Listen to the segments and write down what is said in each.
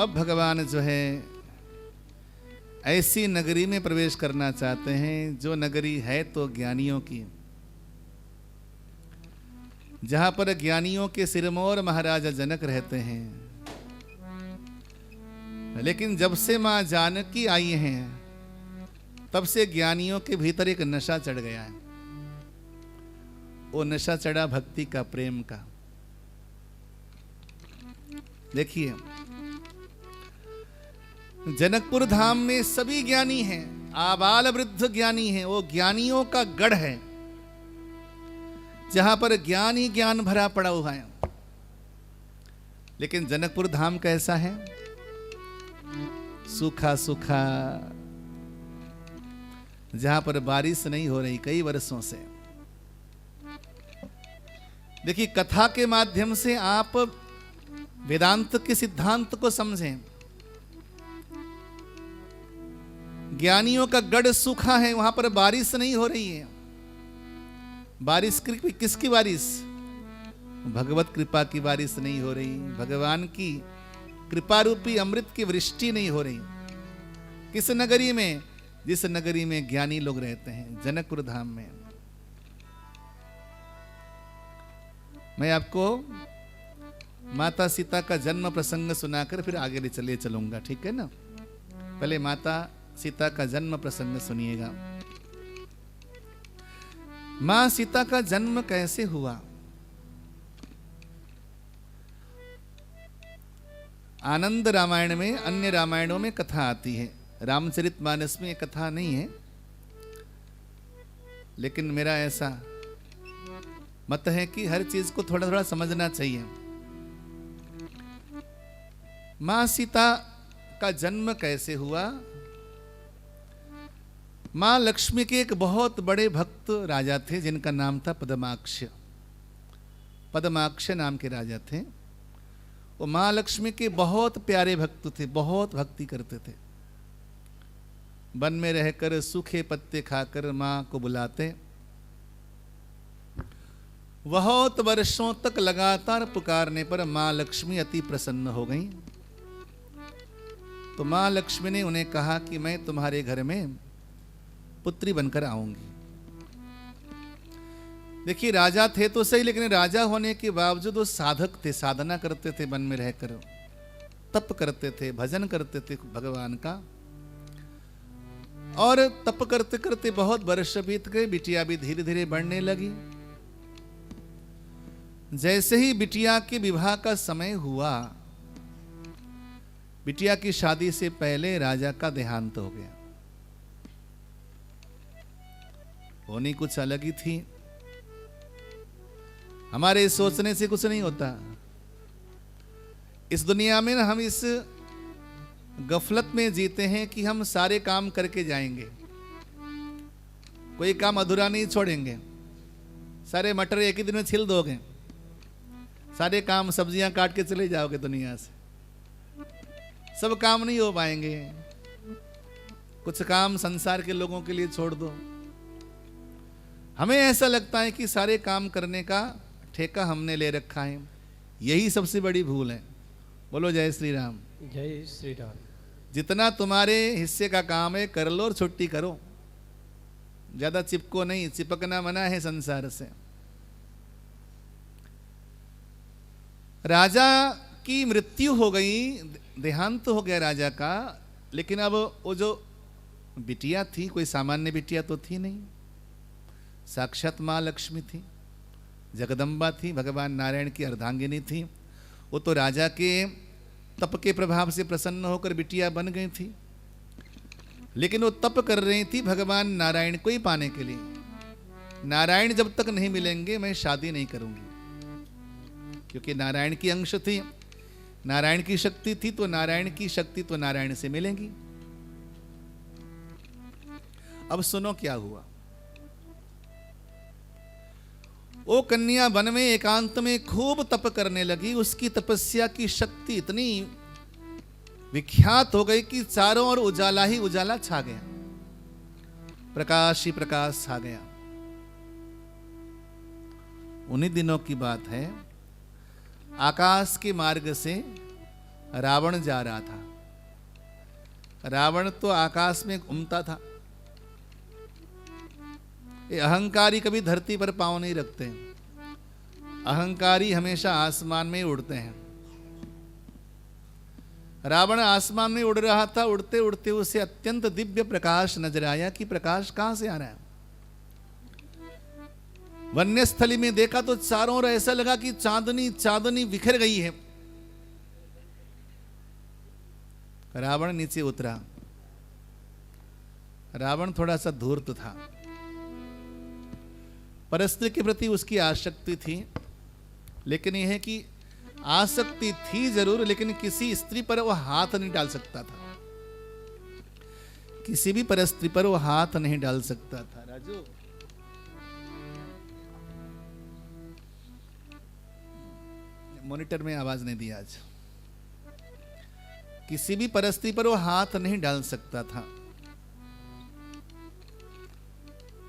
अब भगवान जो है ऐसी नगरी में प्रवेश करना चाहते हैं जो नगरी है तो ज्ञानियों की, जहां पर ज्ञानियों के सिरमौर महाराजा जनक रहते हैं। लेकिन जब से मां जानकी आई हैं तब से ज्ञानियों के भीतर एक नशा चढ़ गया है। वो नशा चढ़ा भक्ति का, प्रेम का। देखिए, जनकपुर धाम में सभी ज्ञानी हैं, आबाल वृद्ध ज्ञानी हैं। वो ज्ञानियों का गढ़ है जहां पर ज्ञान ही ज्ञान भरा पड़ा हुआ है। लेकिन जनकपुर धाम कैसा है? सूखा सूखा, जहां पर बारिश नहीं हो रही कई वर्षों से। देखिए, कथा के माध्यम से आप वेदांत के सिद्धांत को समझें। ज्ञानियों का गढ़ सूखा है, वहां पर बारिश नहीं हो रही है। बारिश किसकी बारिश? भगवत कृपा की बारिश नहीं हो रही, भगवान की कृपा रूपी अमृत की वृष्टि नहीं हो रही। किस नगरी में? जिस नगरी में ज्ञानी लोग रहते हैं, जनकपुर धाम में। मैं आपको माता सीता का जन्म प्रसंग सुनाकर फिर आगे ले चले चलूंगा, ठीक है ना? पहले माता सीता का जन्म प्रसंग सुनिएगा। मां सीता का जन्म कैसे हुआ? आनंद रामायण में, अन्य रामायणों में कथा आती है, रामचरितमानस में कथा नहीं है। लेकिन मेरा ऐसा मत है कि हर चीज को थोड़ा थोड़ा समझना चाहिए। मां सीता का जन्म कैसे हुआ? मां लक्ष्मी के एक बहुत बड़े भक्त राजा थे जिनका नाम था पद्माक्ष। पद्माक्ष नाम के राजा थे। वो मां लक्ष्मी के बहुत प्यारे भक्त थे, बहुत भक्ति करते थे। वन में रहकर सूखे पत्ते खाकर मां को बुलाते। बहुत वर्षों तक लगातार पुकारने पर मां लक्ष्मी अति प्रसन्न हो गईं। तो मां लक्ष्मी ने उन्हें कहा कि मैं तुम्हारे घर में पुत्री बनकर आऊंगी। देखिए, राजा थे तो सही, लेकिन राजा होने के बावजूद वो साधक थे, साधना करते थे, वन में रहकर तप करते थे, भजन करते थे भगवान का। और तप करते करते बहुत वर्ष बीत गए, बिटिया भी धीरे धीरे बढ़ने लगी। जैसे ही बिटिया के विवाह का समय हुआ, बिटिया की शादी से पहले राजा का देहांत हो गया। होनी कुछ अलग ही थी। हमारे सोचने से कुछ नहीं होता। इस दुनिया में ना हम इस गफलत में जीते हैं कि हम सारे काम करके जाएंगे, कोई काम अधूरा नहीं छोड़ेंगे। सारे मटर एक ही दिन में छिल दोगे, सारे काम सब्जियां काट के चले जाओगे दुनिया से, सब काम नहीं हो पाएंगे। कुछ काम संसार के लोगों के लिए छोड़ दो। हमें ऐसा लगता है कि सारे काम करने का ठेका हमने ले रखा है। यही सबसे बड़ी भूल है। बोलो जय श्री राम। जय श्री राम। जितना तुम्हारे हिस्से का काम है कर लो और छुट्टी करो। ज्यादा चिपको नहीं, चिपकना मना है संसार से। राजा की मृत्यु हो गई, देहांत हो गया राजा का। लेकिन अब वो जो बिटिया थी, कोई सामान्य बिटिया तो थी नहीं, साक्षात मां लक्ष्मी थी, जगदम्बा थी, भगवान नारायण की अर्धांगिनी थी। वो तो राजा के तप के प्रभाव से प्रसन्न होकर बिटिया बन गई थी। लेकिन वो तप कर रही थी भगवान नारायण को ही पाने के लिए। नारायण जब तक नहीं मिलेंगे मैं शादी नहीं करूंगी, क्योंकि नारायण की अंश थी, नारायण की शक्ति थी, तो नारायण की शक्ति तो नारायण से मिलेगी। अब सुनो क्या हुआ। वो कन्या वन में एकांत में खूब तप करने लगी। उसकी तपस्या की शक्ति इतनी विख्यात हो गई कि चारों ओर उजाला ही उजाला छा गया, प्रकाश ही प्रकाश छा गया। उन्हीं दिनों की बात है, आकाश के मार्ग से रावण जा रहा था। रावण तो आकाश में घूमता था। ये अहंकारी कभी धरती पर पांव नहीं रखते हैं। अहंकारी हमेशा आसमान में उड़ते हैं। रावण आसमान में उड़ रहा था। उड़ते उड़ते उसे अत्यंत दिव्य प्रकाश नजर आया कि प्रकाश कहां से आ रहा है। वन्यस्थली में देखा तो चारों ओर ऐसा लगा कि चांदनी चांदनी बिखर गई है। रावण नीचे उतरा। रावण थोड़ा सा धूर्त था। परस्त्री के प्रति उसकी आसक्ति थी, लेकिन यह है कि आसक्ति थी जरूर, लेकिन किसी स्त्री पर वह हाथ नहीं डाल सकता था। किसी भी परस्त्री पर वह हाथ नहीं डाल सकता था। राजू, मॉनिटर में आवाज नहीं दिया आज। किसी भी परस्त्री पर वो हाथ नहीं डाल सकता था।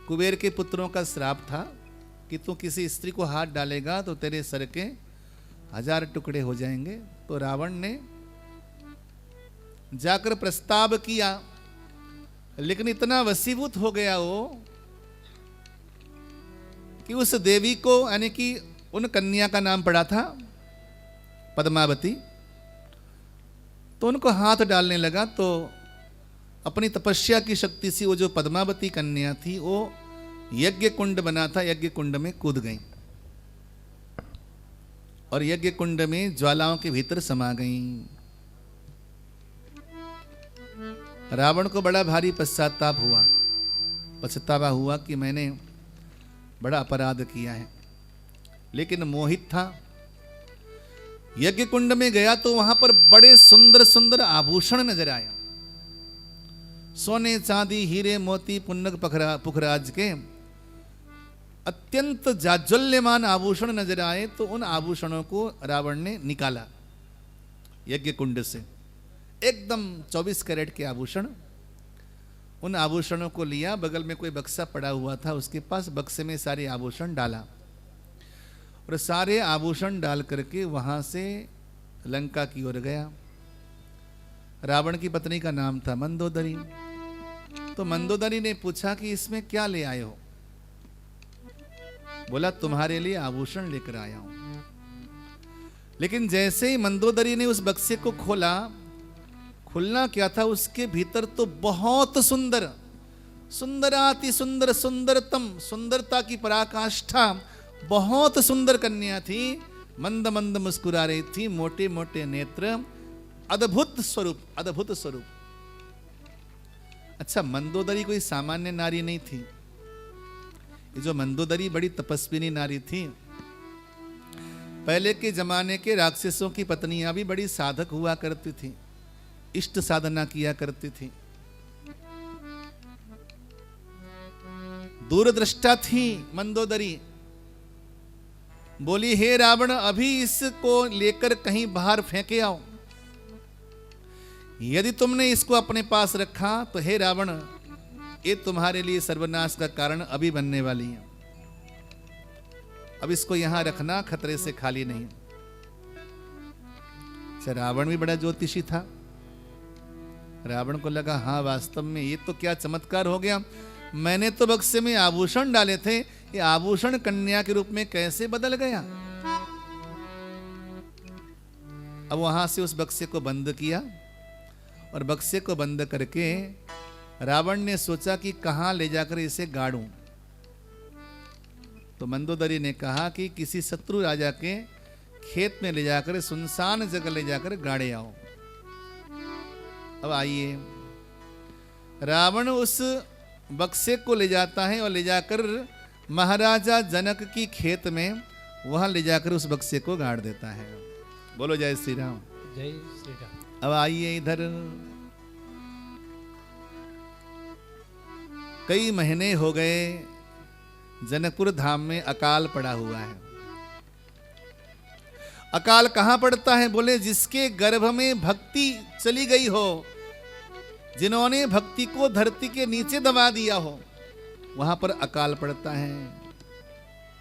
कुबेर के पुत्रों का श्राप था कि तू किसी स्त्री को हाथ डालेगा तो तेरे सर के 1000 टुकड़े हो जाएंगे। तो रावण ने जाकर प्रस्ताव किया, लेकिन इतना वशीभूत हो गया वो कि उस देवी को, यानी कि उन कन्या का नाम पड़ा था पद्मावती, तो उनको हाथ डालने लगा। तो अपनी तपस्या की शक्ति से वो जो पद्मावती कन्या थी वो यज्ञ कुंड बना था, यज्ञ कुंड में कूद गई और यज्ञ कुंड में ज्वालाओं के भीतर समा गई। रावण को बड़ा भारी पछतावा हुआ कि मैंने बड़ा अपराध किया है, लेकिन मोहित था। यज्ञ कुंड में गया तो वहां पर बड़े सुंदर सुंदर आभूषण नजर आए। सोने चांदी हीरे मोती पुन्नग पुखराज के अत्यंत जाज्वल्यमान आभूषण नजर आए। तो उन आभूषणों को रावण ने निकाला यज्ञ कुंड से, एकदम 24 कैरेट के आभूषण। उन आभूषणों को लिया, बगल में कोई बक्सा पड़ा हुआ था उसके पास, बक्से में सारे आभूषण डाला और सारे आभूषण डाल करके वहां से लंका की ओर गया। रावण की पत्नी का नाम था मंदोदरी। तो मंदोदरी ने पूछा कि इसमें क्या ले आए हो? बोला तुम्हारे लिए आभूषण लेकर आया हूं। लेकिन जैसे ही मंदोदरी ने उस बक्से को खोला, खुलना क्या था, उसके भीतर तो बहुत सुंदर, सुंदराति सुंदर, सुंदरतम, सुंदरता की पराकाष्ठा बहुत सुंदर कन्या थी। मंद मंद मुस्कुरा रही थी, मोटे मोटे नेत्र, अद्भुत स्वरूप, अद्भुत स्वरूप। अच्छा, मंदोदरी कोई सामान्य नारी नहीं थी। ये जो मंदोदरी बड़ी तपस्विनी नारी थी। पहले के जमाने के राक्षसों की पत्नियां भी बड़ी साधक हुआ करती थी, इष्ट साधना किया करती थी, दूरदृष्टा थी मंदोदरी। बोली, हे रावण, अभी इसको लेकर कहीं बाहर फेंके आओ। यदि तुमने इसको अपने पास रखा तो हे रावण, ये तुम्हारे लिए सर्वनाश का कारण अभी बनने वाली है। अब इसको यहां रखना, खतरे से खाली नहीं। अच्छा, रावण भी बड़ा ज्योतिषी था। रावण को लगा, हाँ वास्तव में ये तो क्या चमत्कार हो गया। मैंने तो बक्से में आभूषण डाले थे, ये आभूषण कन्या के रूप में कैसे बदल गया। अब वहां से उस बक्से को बंद किया और बक्से को बंद करके रावण ने सोचा कि कहां ले जाकर इसे गाड़ूं। तो मंदोदरी ने कहा कि किसी शत्रु राजा के खेत में ले जाकर, सुनसान जगह ले जाकर गाड़े आओ। अब आइए, रावण उस बक्से को ले जाता है और ले जाकर महाराजा जनक की खेत में, वहां ले जाकर उस बक्से को गाड़ देता है। बोलो जय श्री राम। जय श्री राम। अब आइए इधर। कई महीने हो गए, जनकपुर धाम में अकाल पड़ा हुआ है। अकाल कहां पड़ता है? बोले, जिसके गर्भ में भक्ति चली गई हो, जिन्होंने भक्ति को धरती के नीचे दबा दिया हो, वहां पर अकाल पड़ता है।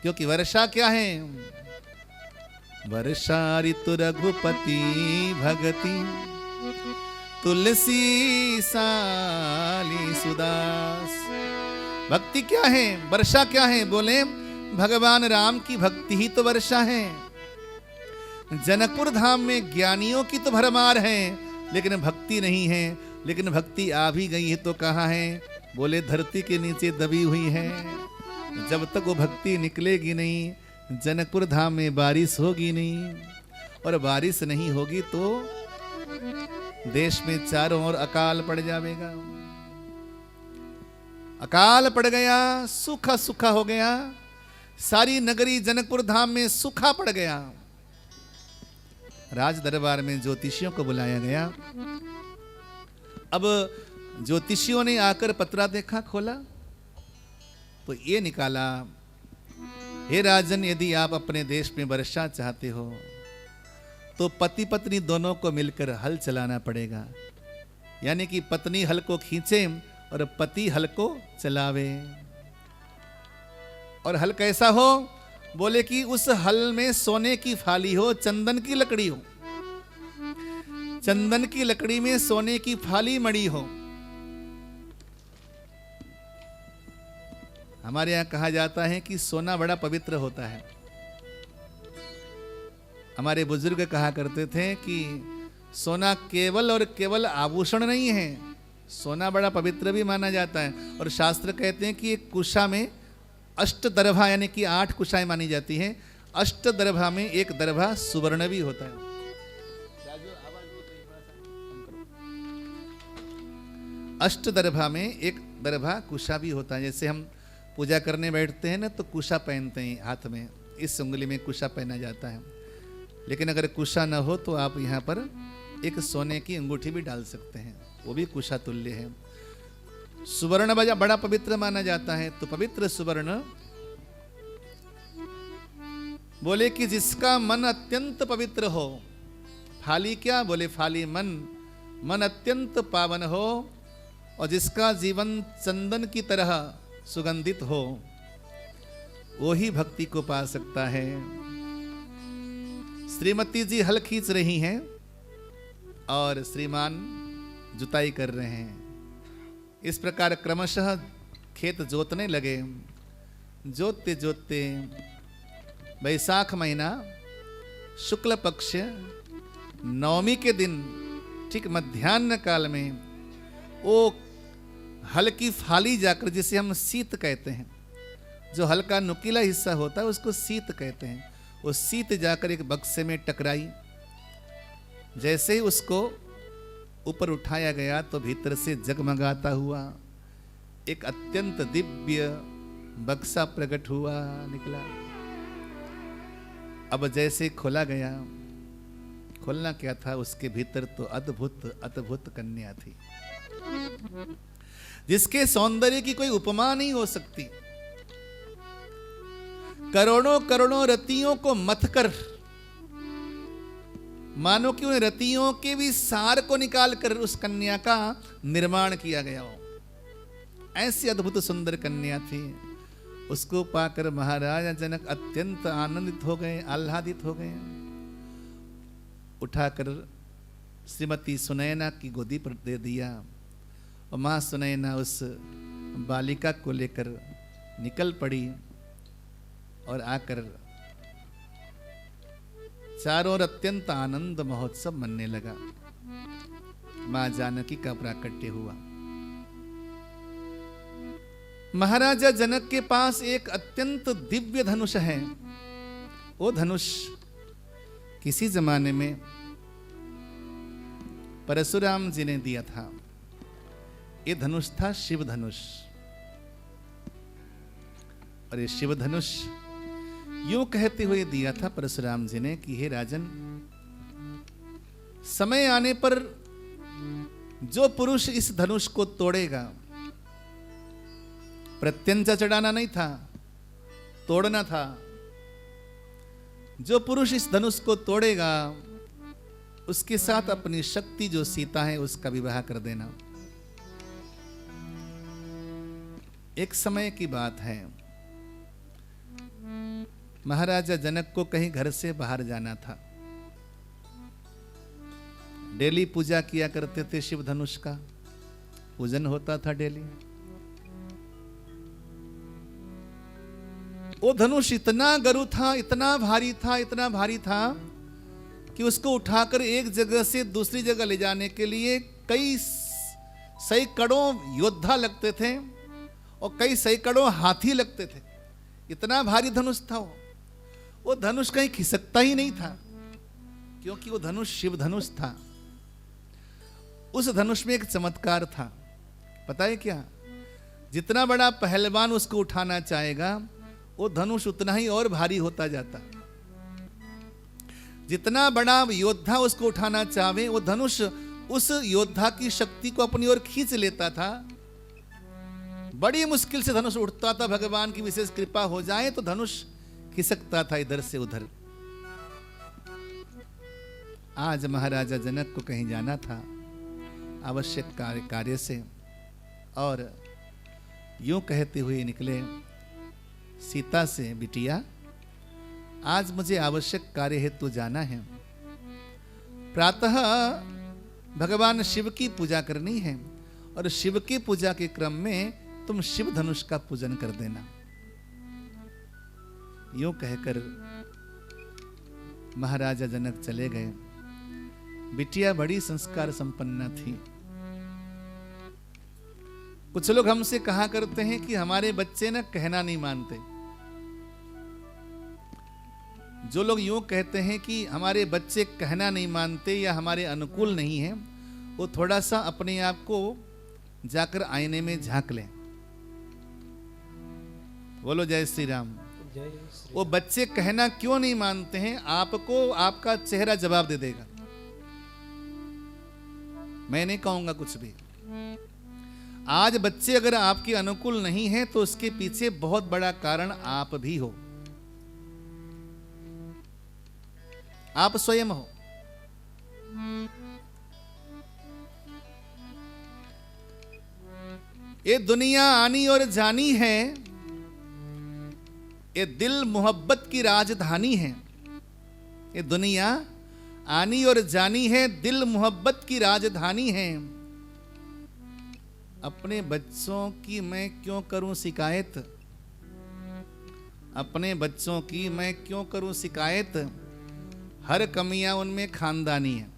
क्योंकि वर्षा क्या है? वर्षा ऋतु रघुपति भगति तुलसी साली सुदास। भक्ति क्या है, वर्षा क्या है? बोले भगवान राम की भक्ति ही तो वर्षा है। जनकपुर धाम में ज्ञानियों की तो भरमार है, लेकिन भक्ति नहीं है। लेकिन भक्ति आ भी गई है तो कहाँ है? बोले धरती के नीचे दबी हुई है। जब तक वो भक्ति निकलेगी नहीं, जनकपुर धाम में बारिश होगी नहीं, और बारिश नहीं होगी तो देश में चारों ओर अकाल पड़ जाएगा। अकाल पड़ गया, सूखा सूखा हो गया, सारी नगरी जनकपुर धाम में सूखा पड़ गया। राज दरबार में ज्योतिषियों को बुलाया गया। अब ज्योतिषियों ने आकर पत्रा देखा, खोला तो ये निकाला, हे राजन, यदि आप अपने देश में वर्षा चाहते हो तो पति पत्नी दोनों को मिलकर हल चलाना पड़ेगा। यानी कि पत्नी हल को खींचे और पति हल को चलावे। और हल कैसा हो? बोले कि उस हल में सोने की फाली हो, चंदन की लकड़ी हो, चंदन की लकड़ी में सोने की फाली मड़ी हो। हमारे यहां कहा जाता है कि सोना बड़ा पवित्र होता है। हमारे बुजुर्ग कहा करते थे कि सोना केवल और केवल आभूषण नहीं है, सोना बड़ा पवित्र भी माना जाता है। और शास्त्र कहते हैं कि एक कुशा में अष्ट दरभा, यानी कि 8 कुशाएं मानी जाती हैं। अष्ट दरभा में एक दरभा सुवर्ण भी होता है। अष्ट दरभा में एक दरभा कुशा भी होता है। जैसे हम पूजा करने बैठते हैं ना, तो कुशा पहनते हैं हाथ में, इस उंगली में कुशा पहना जाता है। लेकिन अगर कुशा न हो तो आप यहाँ पर एक सोने की अंगूठी भी डाल सकते हैं, वो भी कुशा तुल्य है। सुवर्ण बड़ा पवित्र माना जाता है। तो पवित्र सुवर्ण, बोले कि जिसका मन अत्यंत पवित्र हो, फाली क्या? बोले फाली मन, मन अत्यंत पावन हो, और जिसका जीवन चंदन की तरह सुगंधित हो, वो ही भक्ति को पा सकता है। श्रीमती जी हल खींच रही हैं और श्रीमान जुताई कर रहे हैं। इस प्रकार क्रमशः खेत जोतने लगे। जोतते जोतते वैशाख महीना शुक्ल पक्ष नवमी के दिन ठीक मध्याह्न काल में वो हल की फाली जाकर, जिसे हम सीत कहते हैं, जो हल का नुकीला हिस्सा होता है उसको सीत कहते हैं, वो सीत जाकर एक बक्से में टकराई। जैसे ही उसको ऊपर उठाया गया तो भीतर से जगमगाता हुआ एक अत्यंत दिव्य बक्सा प्रकट हुआ, निकला। अब जैसे खोला गया, खोलना क्या था, उसके भीतर तो अद्भुत अद्भुत कन्या थी, जिसके सौंदर्य की कोई उपमा नहीं हो सकती। करोड़ों करोड़ों रतियों को मथकर, मानो कि उन रतियों के भी सार को निकालकर उस कन्या का निर्माण किया गया हो। ऐसी अद्भुत सुंदर कन्या थी। उसको पाकर महाराजा जनक अत्यंत आनंदित हो गए, आह्लादित हो गए। उठाकर श्रीमती सुनैना की गोदी पर दे दिया, और मां सुनैना उस बालिका को लेकर निकल पड़ी और आकर चारों ओर अत्यंत आनंद महोत्सव मनने लगा। मां जानकी का प्राकट्य हुआ। महाराजा जनक के पास एक अत्यंत दिव्य धनुष है। वो धनुष किसी जमाने में परशुराम जी ने दिया था। ये धनुष था शिव धनुष। और ये शिव धनुष यूं कहते हुए दिया था परशुराम जी ने कि हे राजन, समय आने पर जो पुरुष इस धनुष को तोड़ेगा, प्रत्यंचा चढ़ाना नहीं था, तोड़ना था। जो पुरुष इस धनुष को तोड़ेगा, उसके साथ अपनी शक्ति जो सीता है उसका विवाह कर देना। एक समय की बात है, महाराजा जनक को कहीं घर से बाहर जाना था। डेली पूजा किया करते थे, शिव धनुष का पूजन होता था डेली। वो धनुष इतना गरु था, इतना भारी था, इतना भारी था कि उसको उठाकर एक जगह से दूसरी जगह ले जाने के लिए कई सैकड़ों योद्धा लगते थे और कई सैकड़ों हाथी लगते थे। इतना भारी धनुष था वो धनुष कहीं खिसकता ही नहीं था, क्योंकि वो धनुष शिव धनुष था। उस धनुष में एक चमत्कार था, पता है क्या? जितना बड़ा पहलवान उसको उठाना चाहेगा, वो धनुष उतना ही और भारी होता जाता। जितना बड़ा योद्धा उसको उठाना चाहे, वो धनुष उस योद्धा की शक्ति को अपनी ओर खींच लेता था। बड़ी मुश्किल से धनुष उठता था, भगवान की विशेष कृपा हो जाए तो धनुष खिसकता था इधर से उधर। आज महाराजा जनक को कहीं जाना था आवश्यक कार्य से, और यूं कहते हुए निकले सीता से, बिटिया आज मुझे आवश्यक कार्य हेतु जाना है। प्रातः भगवान शिव की पूजा करनी है और शिव की पूजा के क्रम में तुम शिव धनुष का पूजन कर देना। यूं कहकर महाराजा जनक चले गए। बिटिया बड़ी संस्कार संपन्न थी। कुछ लोग हमसे कहा करते हैं कि हमारे बच्चे ना कहना नहीं मानते। जो लोग यूं कहते हैं कि हमारे बच्चे कहना नहीं मानते या हमारे अनुकूल नहीं हैं, वो थोड़ा सा अपने आप को जाकर आईने में झांक लें। बोलो जय श्री राम। वो बच्चे कहना क्यों नहीं मानते हैं, आपको आपका चेहरा जवाब दे देगा। मैं नहीं कहूंगा कुछ भी। आज बच्चे अगर आपके अनुकूल नहीं हैं तो उसके पीछे बहुत बड़ा कारण आप भी हो, आप स्वयं हो। ये दुनिया आनी और जानी है, ये दिल मोहब्बत की राजधानी है। ये दुनिया आनी और जानी है, दिल मोहब्बत की राजधानी है। अपने बच्चों की मैं क्यों करूं शिकायत, अपने बच्चों की मैं क्यों करूं शिकायत, हर कमियां उनमें खानदानी है।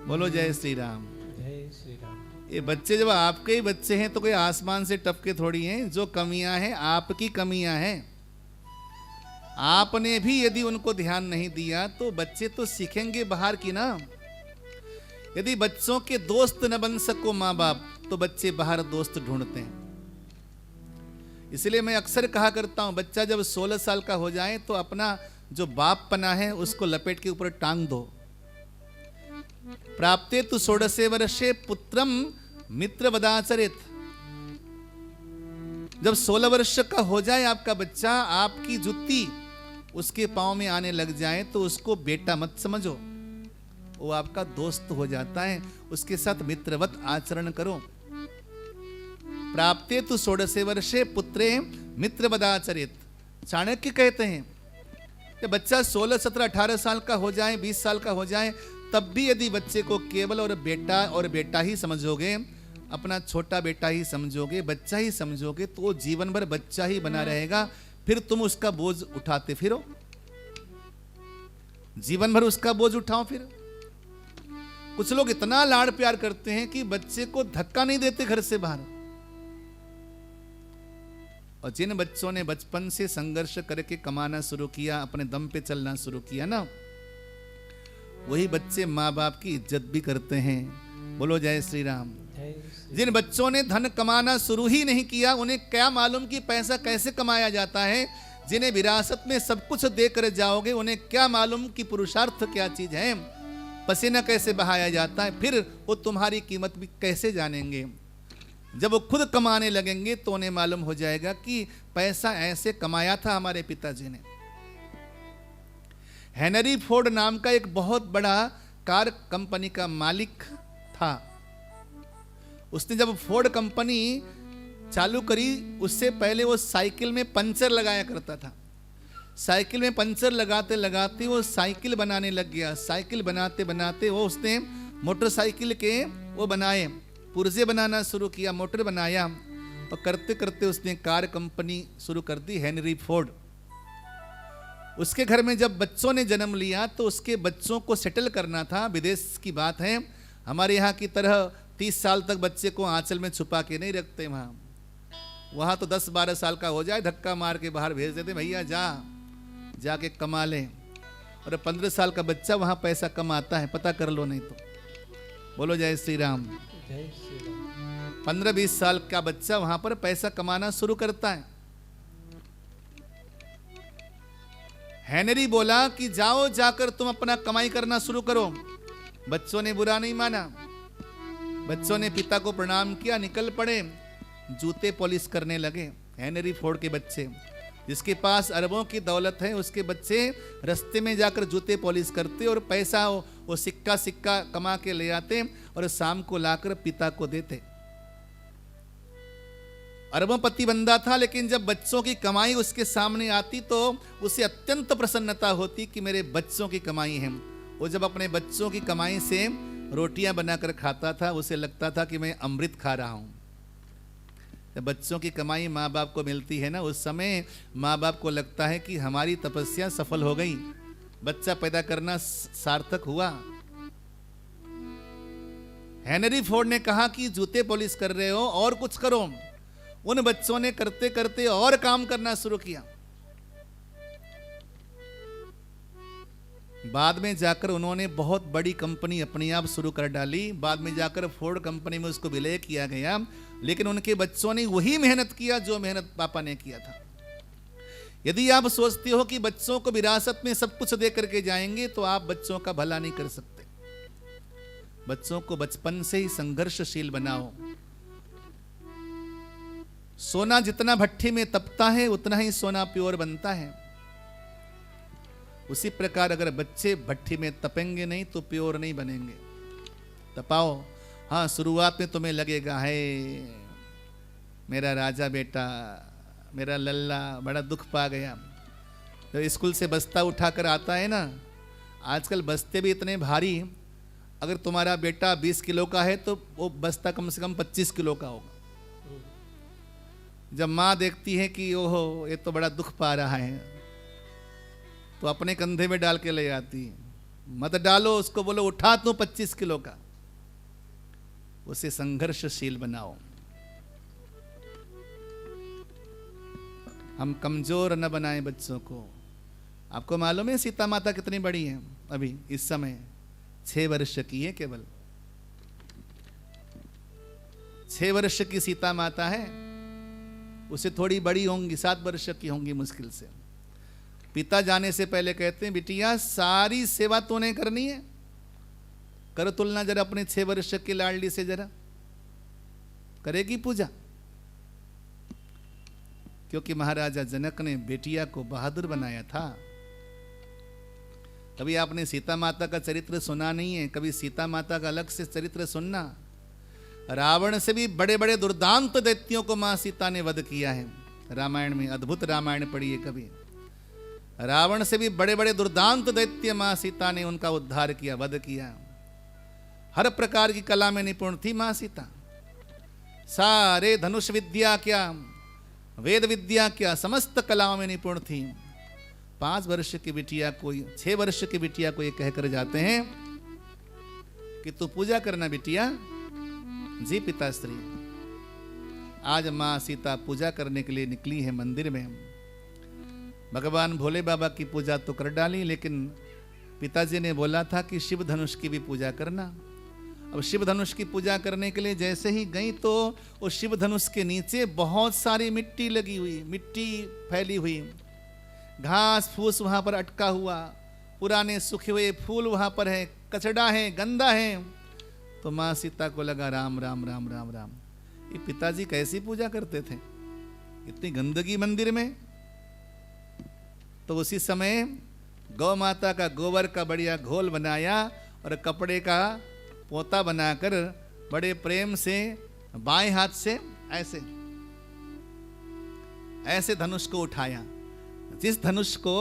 बोलो जय श्री राम। जय श्री राम। ये बच्चे जब आपके ही बच्चे हैं तो कोई आसमान से टपके थोड़ी हैं। जो कमियां हैं आपकी कमियां हैं। आपने भी यदि उनको ध्यान नहीं दिया तो बच्चे तो सीखेंगे बाहर की ना। यदि बच्चों के दोस्त न बन सको माँ बाप तो बच्चे बाहर दोस्त ढूंढते हैं। इसलिए मैं अक्सर कहा करता हूं, बच्चा जब 16 साल का हो जाए तो अपना जो बाप पना है उसको लपेट के ऊपर टांग दो। प्राप्ते तु 16 वर्षे पुत्रम मित्र वदाचरित। जब 16 वर्ष का हो जाए आपका बच्चा, आपकी जुत्ती उसके पांव में आने लग जाए तो उसको बेटा मत समझो, वो आपका दोस्त हो जाता है। उसके साथ मित्रवत आचरण करो। प्राप्ते तु 16 वर्षे पुत्रे मित्र वदाचरित। चाणक्य कहते हैं कि बच्चा 16, 17, 18 साल का हो जाए, 20 साल का हो जाए, तब भी यदि बच्चे को केवल और बेटा ही समझोगे, अपना छोटा बेटा ही समझोगे, बच्चा ही समझोगे, तो वो जीवन भर बच्चा ही बना रहेगा। फिर तुम उसका बोझ उठाते फिरो, जीवन भर उसका बोझ उठाओ। फिर कुछ लोग इतना लाड़ प्यार करते हैं कि बच्चे को धक्का नहीं देते घर से बाहर। और जिन बच्चों ने बचपन से संघर्ष करके कमाना शुरू किया, अपने दम पे चलना शुरू किया ना, वही बच्चे माँ बाप की इज्जत भी करते हैं। बोलो जय श्री राम। जिन बच्चों ने धन कमाना शुरू ही नहीं किया, उन्हें क्या मालूम कि पैसा कैसे कमाया जाता है। जिन्हें विरासत में सब कुछ देकर जाओगे, उन्हें क्या मालूम कि पुरुषार्थ क्या चीज है, पसीना कैसे बहाया जाता है। फिर वो तुम्हारी कीमत भी कैसे जानेंगे। जब वो खुद कमाने लगेंगे तो उन्हें मालूम हो जाएगा कि पैसा ऐसे कमाया था हमारे पिताजी ने। हेनरी फोर्ड नाम का एक बहुत बड़ा कार कंपनी का मालिक था। उसने जब फोर्ड कंपनी चालू करी, उससे पहले वो साइकिल में पंचर लगाया करता था। साइकिल में पंचर लगाते लगाते वो साइकिल बनाने लग गया। साइकिल बनाते बनाते वो उसने मोटरसाइकिल के वो बनाए, पुर्जे बनाना शुरू किया, मोटर बनाया, और करते करते उसने कार कंपनी शुरू कर दी, हेनरी फोर्ड। उसके घर में जब बच्चों ने जन्म लिया तो उसके बच्चों को सेटल करना था। विदेश की बात है, हमारे यहाँ की तरह 30 साल तक बच्चे को आंचल में छुपा के नहीं रखते। वहाँ तो 10-12 साल का हो जाए धक्का मार के बाहर भेज देते, भैया जाके कमा ले। और 15 साल का बच्चा वहाँ पैसा कमाता है, पता कर लो नहीं तो। बोलो जय श्री राम। 15-20 साल का बच्चा वहाँ पर पैसा कमाना शुरू करता है। हेनरी बोला कि जाओ, जाकर तुम अपना कमाई करना शुरू करो। बच्चों ने बुरा नहीं माना, बच्चों ने पिता को प्रणाम किया, निकल पड़े, जूते पॉलिश करने लगे। हेनरी फोर्ड के बच्चे, जिसके पास अरबों की दौलत है, उसके बच्चे रास्ते में जाकर जूते पॉलिश करते और पैसा वो सिक्का सिक्का कमा के ले आते और शाम को लाकर पिता को देते। अरबोंपति बंदा था, लेकिन जब बच्चों की कमाई उसके सामने आती तो उसे अत्यंत प्रसन्नता होती कि मेरे बच्चों की कमाई है। वो जब अपने बच्चों की कमाई से रोटियां बनाकर खाता था, उसे लगता था कि मैं अमृत खा रहा हूं। जब बच्चों की कमाई माँ बाप को मिलती है ना, उस समय माँ बाप को लगता है कि हमारी तपस्या सफल हो गई, बच्चा पैदा करना सार्थक हुआ। हेनरी फोर्ड ने कहा कि जूते पॉलिश कर रहे हो और कुछ करो। उन बच्चों ने करते करते और काम करना शुरू किया। बाद में जाकर उन्होंने बहुत बड़ी कंपनी अपने आप शुरू कर डाली। बाद में जाकर फोर्ड कंपनी में उसको विलय किया गया, लेकिन उनके बच्चों ने वही मेहनत किया जो मेहनत पापा ने किया था। यदि आप सोचते हो कि बच्चों को विरासत में सब कुछ दे करके जाएंगे तो आप बच्चों का भला नहीं कर सकते। बच्चों को बचपन से ही संघर्षशील बनाओ। सोना जितना भट्ठी में तपता है उतना ही सोना प्योर बनता है। उसी प्रकार अगर बच्चे भट्ठी में तपेंगे नहीं तो प्योर नहीं बनेंगे। तपाओ। हाँ, शुरुआत में तुम्हें लगेगा है मेरा राजा बेटा, मेरा लल्ला बड़ा दुख पा गया। तो स्कूल से बस्ता उठाकर आता है ना, आजकल बस्ते भी इतने भारी, अगर तुम्हारा बेटा 20 किलो का है तो वो बस्ता कम से कम 25 किलो का होगा। जब माँ देखती है कि ओहो ये तो बड़ा दुख पा रहा है, तो अपने कंधे में डाल के ले आती है। मत डालो उसको, बोलो उठा तू 25 किलो का। उसे संघर्षशील बनाओ। हम कमजोर न बनाएं बच्चों को। आपको मालूम है सीता माता कितनी बड़ी है? अभी इस समय 6 वर्ष की है केवल। 6 वर्ष की सीता माता है, उसे थोड़ी बड़ी होंगी, 7 वर्ष की होंगी मुश्किल से। पिता जाने से पहले कहते हैं बिटिया सारी सेवा तूने करनी है, करो तुलना जरा अपने 6 वर्ष की लाडली से, जरा करेगी पूजा? क्योंकि महाराजा जनक ने बेटिया को बहादुर बनाया था। कभी आपने सीता माता का चरित्र सुना नहीं है? कभी सीता माता का अलग से चरित्र सुनना। रावण से भी बड़े बड़े दुर्दांत दैत्यों को मां सीता ने वध किया है। रामायण में, अद्भुत रामायण पढ़िए कभी। रावण से भी बड़े बड़े दुर्दांत दैत्य मां सीता ने उनका उद्धार किया, वध किया। हर प्रकार की कला में निपुण थी मां सीता। सारे धनुष विद्या क्या, वेद विद्या क्या, समस्त कलाओं में निपुण थी। 5 वर्ष की बिटिया को, 6 वर्ष की बिटिया को ये कहकर जाते हैं कि तू पूजा करना बिटिया। जी पिताश्री। आज मां सीता पूजा करने के लिए निकली है मंदिर में। भगवान भोले बाबा की पूजा तो कर डाली, लेकिन पिताजी ने बोला था कि शिव धनुष की भी पूजा करना। अब शिव धनुष की पूजा करने के लिए जैसे ही गई तो उस शिव धनुष के नीचे बहुत सारी मिट्टी लगी हुई, मिट्टी फैली हुई, घास फूस वहां पर अटका हुआ, पुराने सूखे हुए फूल वहां पर है, कचड़ा है, गंदा है। तो माँ सीता को लगा राम राम राम राम राम, ये पिताजी कैसी पूजा करते थे, इतनी गंदगी मंदिर में। तो उसी समय गौ माता का गोबर का बढ़िया घोल बनाया और कपड़े का पोता बनाकर बड़े प्रेम से बाएं हाथ से ऐसे ऐसे धनुष को उठाया। जिस धनुष को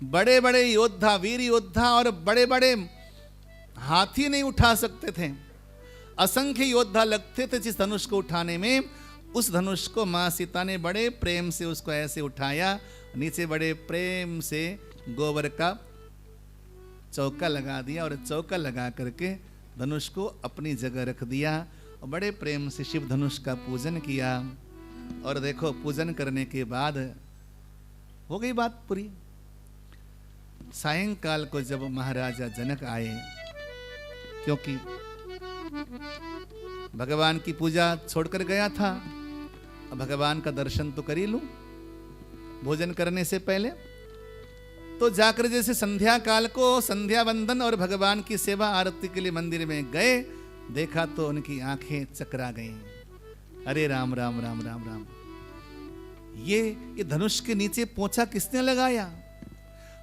बड़े बड़े योद्धा, वीर योद्धा और बड़े बड़े हाथी नहीं उठा सकते थे, असंख्य योद्धा लगते थे जिस धनुष को उठाने में, उस धनुष को मां सीता ने बड़े प्रेम से उसको ऐसे उठाया, नीचे बड़े प्रेम से गोबर का चौका लगा दिया और चौका लगा करके धनुष को अपनी जगह रख दिया और बड़े प्रेम से शिव धनुष का पूजन किया। और देखो, पूजन करने के बाद हो गई बात पूरी। सायंकाल को जब महाराजा जनक आए, क्योंकि भगवान की पूजा छोड़कर गया था, अब भगवान का दर्शन तो कर ही लूं भोजन करने से पहले, तो जाकर जैसे संध्या काल को संध्या वंदन और भगवान की सेवा आरती के लिए मंदिर में गए, देखा तो उनकी आंखें चकरा गईं। अरे राम राम राम राम राम, ये धनुष के नीचे पोंछा किसने लगाया?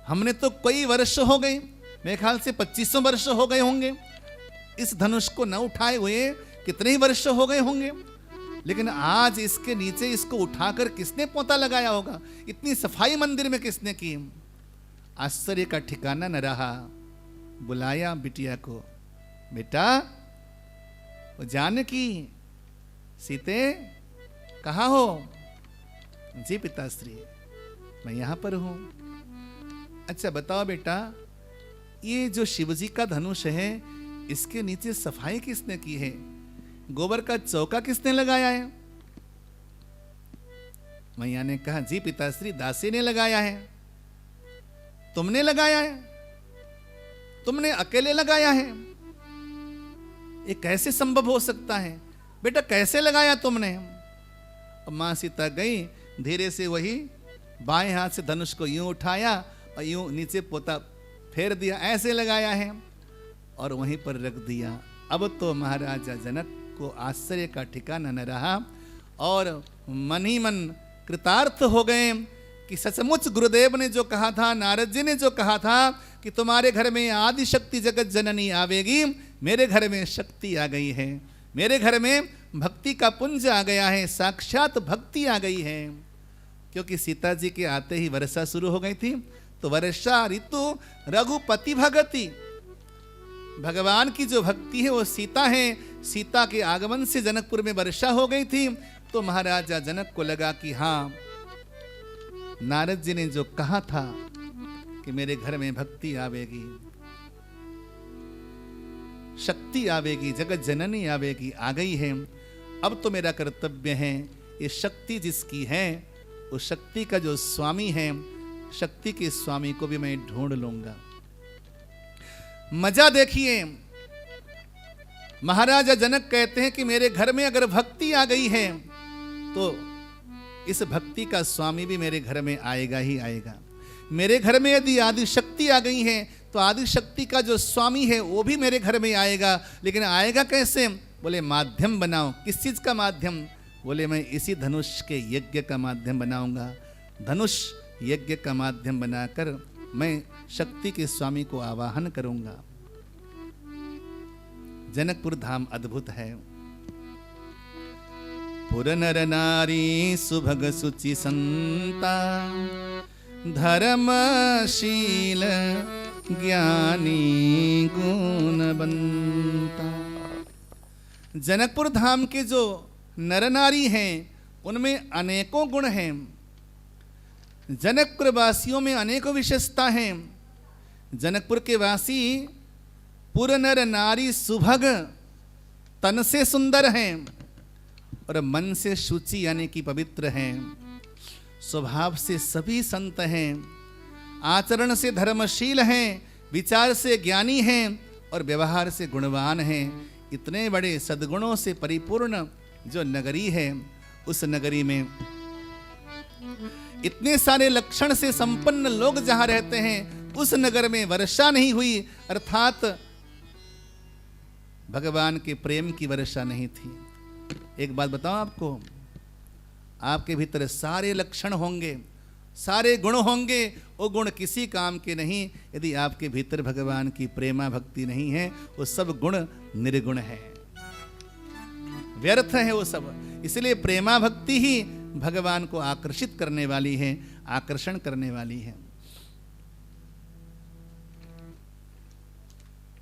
हमने तो कई वर्ष हो गए, मेरे ख्याल से 2500 वर्ष हो गए होंगे इस धनुष को न उठाए हुए, कितने ही वर्ष हो गए होंगे, लेकिन आज इसके नीचे इसको उठाकर किसने पोंता लगाया होगा? इतनी सफाई मंदिर में किसने की? आश्चर्य का ठिकाना न रहा। बुलाया बिटिया को, बेटा वो जानकी, सीते कहाँ हो? जी पिताश्री, मैं यहां पर हूं। अच्छा बताओ बेटा, ये जो शिवजी का धनुष है, इसके नीचे सफाई किसने की है? गोबर का चौका किसने लगाया है? मैया ने कहा, जी पिताश्री, दासी ने लगाया है। तुमने लगाया है? तुमने अकेले लगाया है? ये कैसे संभव हो सकता है? बेटा कैसे लगाया तुमने? अब मां सीता गई, धीरे से वही बाएं हाथ से धनुष को यूं उठाया और यूं नीचे पोता फेर दिया, ऐसे लगाया है और वहीं पर रख दिया। अब तो महाराजा जनक को आश्चर्य का ठिकाना न रहा और मन ही मन कृतार्थ हो गए कि सचमुच गुरुदेव ने जो कहा था, नारद जी ने जो कहा था कि तुम्हारे घर में आदि शक्ति जगत जननी आवेगी, मेरे घर में शक्ति आ गई है, मेरे घर में भक्ति का पुंज आ गया है, साक्षात भक्ति आ गई है। क्योंकि सीता जी के आते ही वर्षा शुरू हो गई थी, तो वर्षा ऋतु रघुपति भगति, भगवान की जो भक्ति है वो सीता है। सीता के आगमन से जनकपुर में वर्षा हो गई थी, तो महाराजा जनक को लगा कि हाँ, नारद जी ने जो कहा था कि मेरे घर में भक्ति आवेगी, शक्ति आवेगी, जगत जननी आवेगी, आ गई है। अब तो मेरा कर्तव्य है, ये शक्ति जिसकी है, उस शक्ति का जो स्वामी है, शक्ति के स्वामी को भी मैं ढूंढ लूंगा। मजा देखिए, महाराजा जनक कहते हैं कि मेरे घर में अगर भक्ति आ गई है तो इस भक्ति का स्वामी भी मेरे घर में आएगा ही आएगा। मेरे घर में यदि आदि शक्ति आ गई है तो आदि शक्ति का जो स्वामी है वो भी मेरे घर में आएगा। लेकिन आएगा कैसे? बोले माध्यम बनाओ। किस चीज का माध्यम? बोले मैं इसी धनुष के यज्ञ का माध्यम बनाऊंगा। धनुष यज्ञ का माध्यम बनाकर मैं शक्ति के स्वामी को आवाहन करूंगा। जनकपुर धाम अद्भुत है। पुर नर नारी सुभग सुचि संता, धर्मशील ज्ञानी गुणवंता। जनकपुर धाम के जो नर नारी हैं उनमें अनेकों गुण हैं। जनकपुर वासियों में अनेकों विशेषता हैं। जनकपुर के वासी पुर नर नारी सुभग, तन से सुंदर हैं और मन से शुचि यानी कि पवित्र हैं। स्वभाव से सभी संत हैं, आचरण से धर्मशील हैं, विचार से ज्ञानी हैं और व्यवहार से गुणवान हैं। इतने बड़े सद्गुणों से परिपूर्ण जो नगरी है, उस नगरी में इतने सारे लक्षण से संपन्न लोग जहां रहते हैं, उस नगर में वर्षा नहीं हुई, अर्थात भगवान के प्रेम की वर्षा नहीं थी। एक बात बताऊं आपको, आपके भीतर सारे लक्षण होंगे, सारे गुण होंगे, वो गुण किसी काम के नहीं यदि आपके भीतर भगवान की प्रेमा भक्ति नहीं है। वो सब गुण निर्गुण है, व्यर्थ है वो सब। इसलिए प्रेमा भक्ति ही भगवान को आकर्षित करने वाली है। आकर्षण करने वाली है।